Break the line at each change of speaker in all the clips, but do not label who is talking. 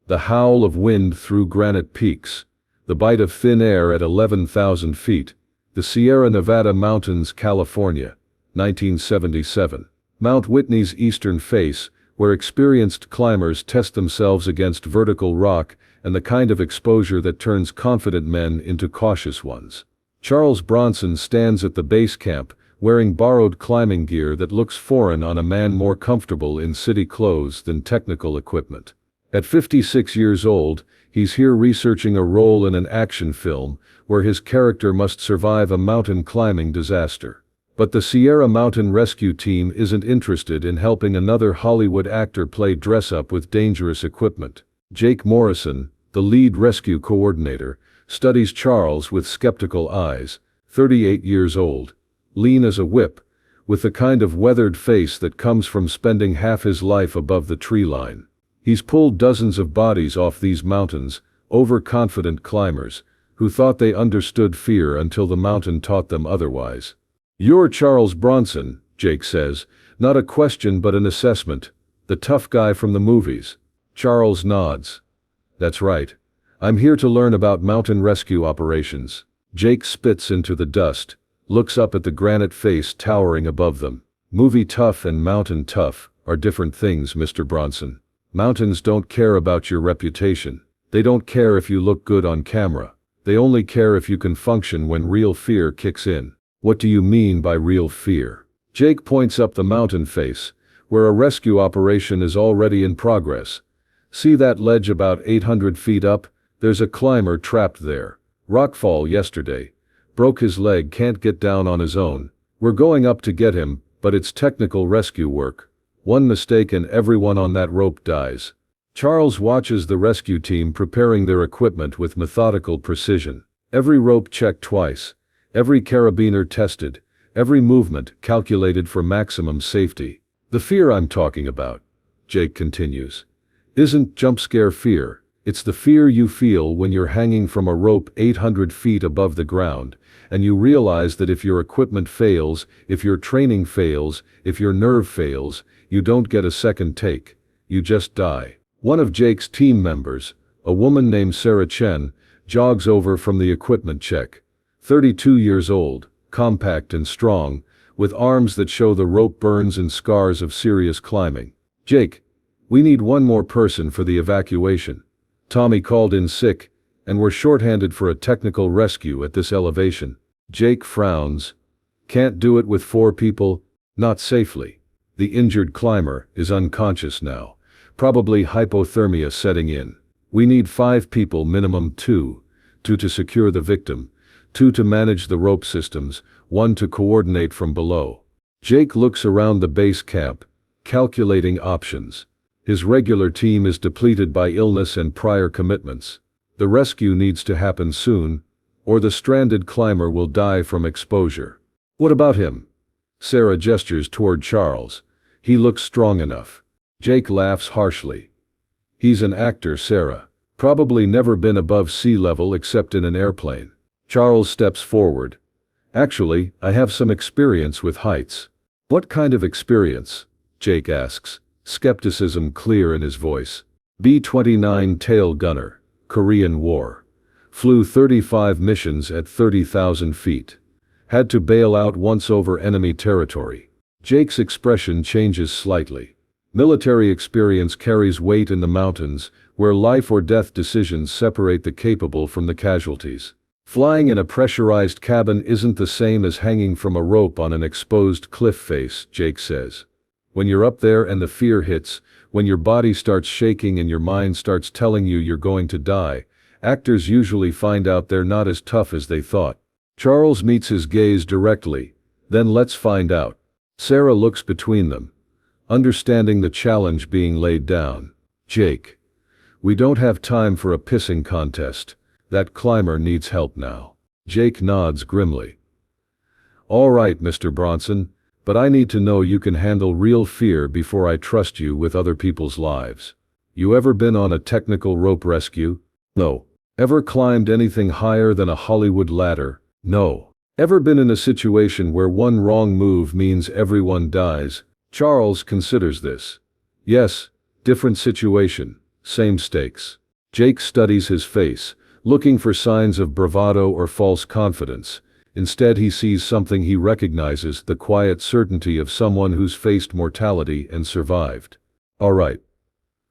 The howl of wind through granite peaks. The bite of thin air at 11,000 feet. The Sierra Nevada Mountains, California, 1977. Mount Whitney's eastern face, where experienced climbers test themselves against vertical rock and the kind of exposure that turns confident men into cautious ones. Charles Bronson stands at the base camp, wearing borrowed climbing gear that looks foreign on a man more comfortable in city clothes than technical equipment. At 56 years old, he's here researching a role in an action film where his character must survive a mountain climbing disaster. But the Sierra Mountain Rescue Team isn't interested in helping another Hollywood actor play dress-up with dangerous equipment. Jake Morrison, the lead rescue coordinator, studies Charles with skeptical eyes, 38 years old, lean as a whip, with the kind of weathered face that comes from spending half his life above the tree line. He's pulled dozens of bodies off these mountains, overconfident climbers, who thought they understood fear until the mountain taught them otherwise. "You're Charles Bronson," Jake says, not a question but an assessment, the tough guy from the movies. Charles nods. "That's right. I'm here to learn about mountain rescue operations." Jake spits into the dust, looks up at the granite face towering above them. "Movie tough and mountain tough are different things, Mr. Bronson. Mountains don't care about your reputation. They don't care if you look good on camera. They only care if you can function when real fear kicks in." "What do you mean by real fear?" Jake points up the mountain face, where a rescue operation is already in progress. "See that ledge about 800 feet up? There's a climber trapped there. Rockfall yesterday. Broke his leg, can't get down on his own. We're going up to get him, but it's technical rescue work. One mistake and everyone on that rope dies." Charles watches the rescue team preparing their equipment with methodical precision. Every rope checked twice. Every carabiner tested. Every movement calculated for maximum safety. "The fear I'm talking about," Jake continues, "isn't jump scare fear. It's the fear you feel when you're hanging from a rope 800 feet above the ground, and you realize that if your equipment fails, if your training fails, if your nerve fails, you don't get a second take. You just die." One of Jake's team members, a woman named Sarah Chen, jogs over from the equipment check. 32 years old, compact and strong, with arms that show the rope burns and scars of serious climbing. "Jake, we need one more person for the evacuation. Tommy called in sick, and we're shorthanded for a technical rescue at this elevation." Jake frowns. "Can't do it with 4 people, not safely. The injured climber is unconscious now, probably hypothermia setting in. We need 5 people minimum, 2 to secure the victim, 2 to manage the rope systems, 1 to coordinate from below." Jake looks around the base camp, calculating options. His regular team is depleted by illness and prior commitments. The rescue needs to happen soon, or the stranded climber will die from exposure. "What about him?" Sarah gestures toward Charles. "He looks strong enough." Jake laughs harshly. "He's an actor, Sarah. Probably never been above sea level except in an airplane." Charles steps forward. "Actually, I have some experience with heights." "What kind of experience?" Jake asks, skepticism clear in his voice. B-29 tail gunner, Korean War. Flew 35 missions at 30,000 feet. Had to bail out once over enemy territory. Jake's expression changes slightly. Military experience carries weight in the mountains, where life or death decisions separate the capable from the casualties. Flying in a pressurized cabin isn't the same as hanging from a rope on an exposed cliff face, Jake says. When you're up there and the fear hits, when your body starts shaking and your mind starts telling you you're going to die, actors usually find out they're not as tough as they thought. Charles meets his gaze directly. "Then let's find out." Sarah looks between them, understanding the challenge being laid down. "Jake, we don't have time for a pissing contest. That climber needs help now." Jake nods grimly. "All right, Mr. Bronson, but I need to know you can handle real fear before I trust you with other people's lives. You ever been on a technical rope rescue?" "No." "Ever climbed anything higher than a Hollywood ladder?" "No." "Ever been in a situation where one wrong move means everyone dies?" Charles considers this. "Yes, different situation. Same stakes. Jake studies his face, looking for signs of bravado or false confidence. Instead he sees something he recognizes, the quiet certainty of someone who's faced mortality and survived. Alright.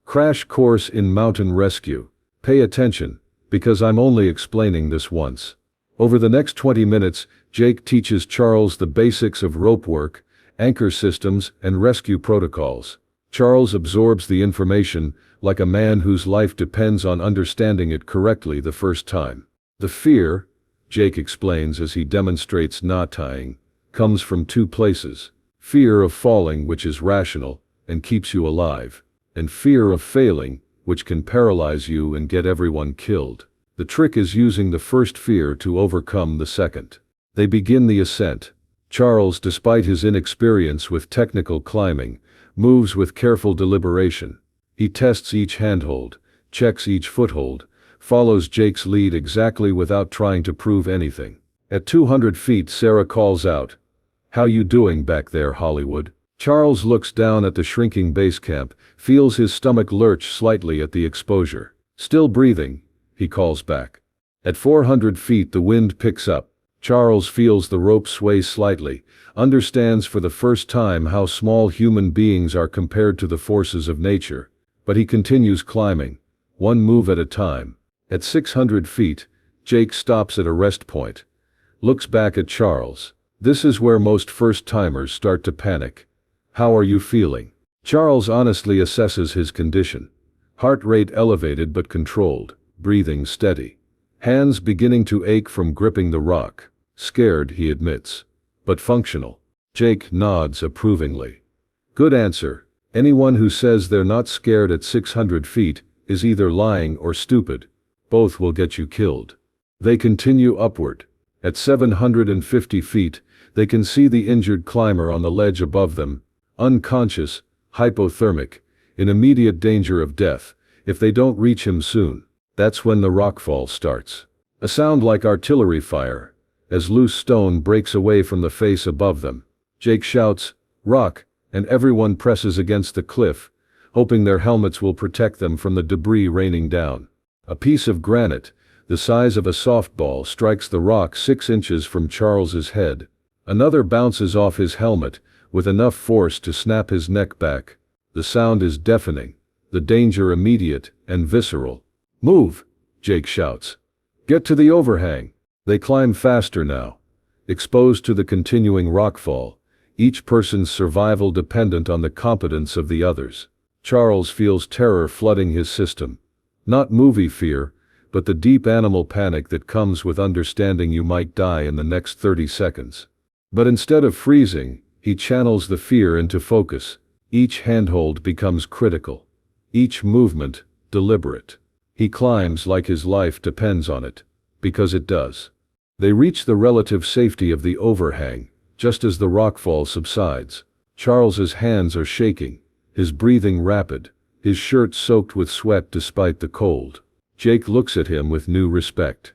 Crash course in mountain rescue. Pay attention, because I'm only explaining this once. Over the next 20 minutes, Jake teaches Charles the basics of rope work, anchor systems, and rescue protocols. Charles absorbs the information like a man whose life depends on understanding it correctly the first time. The fear, Jake explains as he demonstrates knot tying, comes from two places. Fear of falling, which is rational and keeps you alive, and fear of failing, which can paralyze you and get everyone killed. The trick is using the first fear to overcome the second. They begin the ascent. Charles, despite his inexperience with technical climbing, moves with careful deliberation. He tests each handhold, checks each foothold, follows Jake's lead exactly without trying to prove anything. At 200 feet, Sarah calls out, "How you doing back there, Hollywood?" Charles looks down at the shrinking base camp, feels his stomach lurch slightly at the exposure. "Still breathing," he calls back. At 400 feet, the wind picks up. Charles feels the rope sway slightly, understands for the first time how small human beings are compared to the forces of nature. But he continues climbing, one move at a time. At 600 feet, Jake stops at a rest point. Looks back at Charles. This is where most first-timers start to panic. "How are you feeling?" Charles honestly assesses his condition. Heart rate elevated but controlled, breathing steady. Hands beginning to ache from gripping the rock. Scared, he admits, but functional. Jake nods approvingly. "Good answer. Anyone who says they're not scared at 600 feet is either lying or stupid. Both will get you killed." They continue upward. At 750 feet, they can see the injured climber on the ledge above them, unconscious, hypothermic, in immediate danger of death, if they don't reach him soon. That's when the rockfall starts. A sound like artillery fire, as loose stone breaks away from the face above them. Jake shouts, "Rock," and everyone presses against the cliff, hoping their helmets will protect them from the debris raining down. A piece of granite, the size of a softball, strikes the rock 6 inches from Charles's head. Another bounces off his helmet, with enough force to snap his neck back. The sound is deafening, the danger immediate and visceral. "Move!" Jake shouts. "Get to the overhang." They climb faster now, exposed to the continuing rockfall, each person's survival dependent on the competence of the others. Charles feels terror flooding his system. Not movie fear, but the deep animal panic that comes with understanding you might die in the next 30 seconds. But instead of freezing, he channels the fear into focus. Each handhold becomes critical. Each movement, deliberate. He climbs like his life depends on it, because it does. They reach the relative safety of the overhang, just as the rockfall subsides. Charles's hands are shaking, his breathing rapid, his shirt soaked with sweat despite the cold. Jake looks at him with new respect.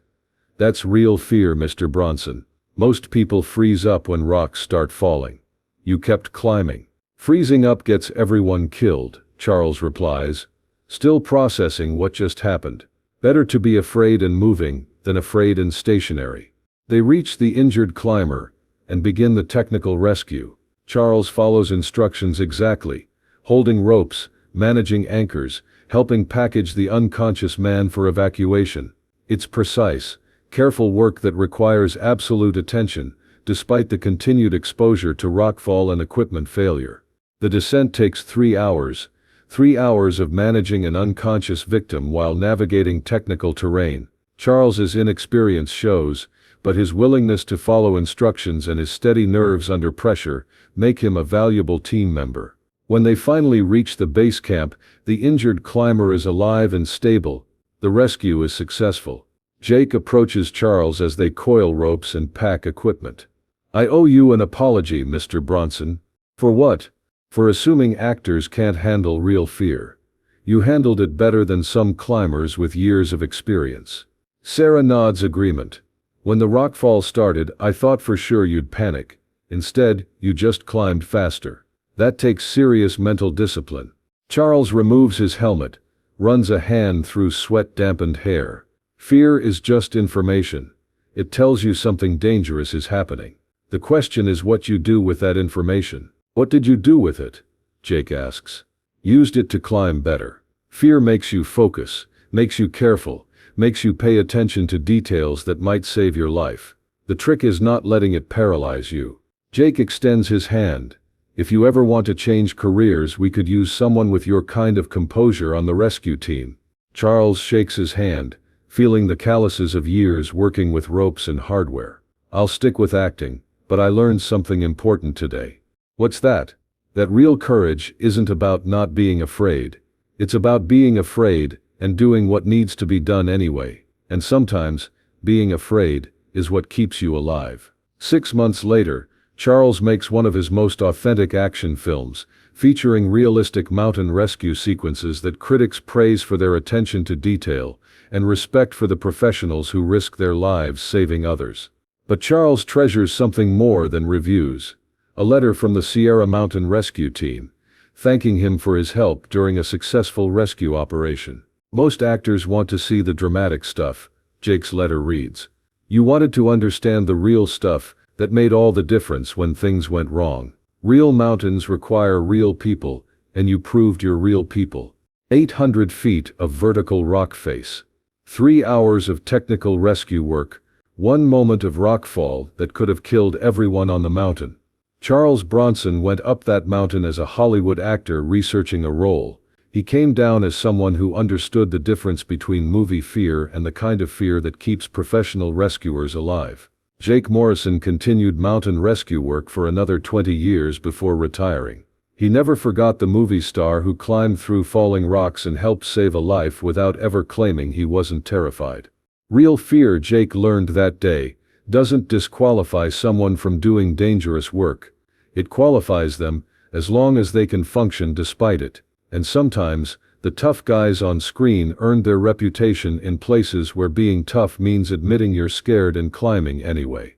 "That's real fear, Mr. Bronson. Most people freeze up when rocks start falling. You kept climbing." "Freezing up gets everyone killed," Charles replies, still processing what just happened. "Better to be afraid and moving than afraid and stationary." They reach the injured climber and begin the technical rescue. Charles follows instructions exactly, holding ropes, managing anchors, helping package the unconscious man for evacuation. It's precise, careful work that requires absolute attention, despite the continued exposure to rockfall and equipment failure. The descent takes 3 hours. 3 hours of managing an unconscious victim while navigating technical terrain. Charles's inexperience shows, but his willingness to follow instructions and his steady nerves under pressure make him a valuable team member. When they finally reach the base camp, the injured climber is alive and stable. The rescue is successful. Jake approaches Charles as they coil ropes and pack equipment. "I owe you an apology, Mr. Bronson." "For what?" "For assuming actors can't handle real fear. You handled it better than some climbers with years of experience." Sarah nods agreement. "When the rockfall started, I thought for sure you'd panic. Instead, you just climbed faster. That takes serious mental discipline." Charles removes his helmet, runs a hand through sweat-dampened hair. Fear is just information. It tells you something dangerous is happening. The question is what you do with that information. What did you do with it? Jake asks. Used it to climb better. Fear makes you focus, makes you careful, makes you pay attention to details that might save your life. The trick is not letting it paralyze you. Jake extends his hand. If you ever want to change careers, we could use someone with your kind of composure on the rescue team. Charles shakes his hand, feeling the calluses of years working with ropes and hardware. I'll stick with acting, but I learned something important today. What's that? That real courage isn't about not being afraid. It's about being afraid and doing what needs to be done anyway. And sometimes, being afraid is what keeps you alive. 6 months later, Charles makes one of his most authentic action films, featuring realistic mountain rescue sequences that critics praise for their attention to detail and respect for the professionals who risk their lives saving others. But Charles treasures something more than reviews. A letter from the Sierra Mountain Rescue Team, thanking him for his help during a successful rescue operation. Most actors want to see the dramatic stuff, Jake's letter reads. You wanted to understand the real stuff that made all the difference when things went wrong. Real mountains require real people, and you proved you're real people. 800 feet of vertical rock face. 3 hours of technical rescue work. 1 moment of rockfall that could have killed everyone on the mountain. Charles Bronson went up that mountain as a Hollywood actor researching a role. He came down as someone who understood the difference between movie fear and the kind of fear that keeps professional rescuers alive. Jake Morrison continued mountain rescue work for another 20 years before retiring. He never forgot the movie star who climbed through falling rocks and helped save a life without ever claiming he wasn't terrified. Real fear, Jake learned that day, doesn't disqualify someone from doing dangerous work. It qualifies them, as long as they can function despite it. And sometimes, the tough guys on screen earned their reputation in places where being tough means admitting you're scared and climbing anyway.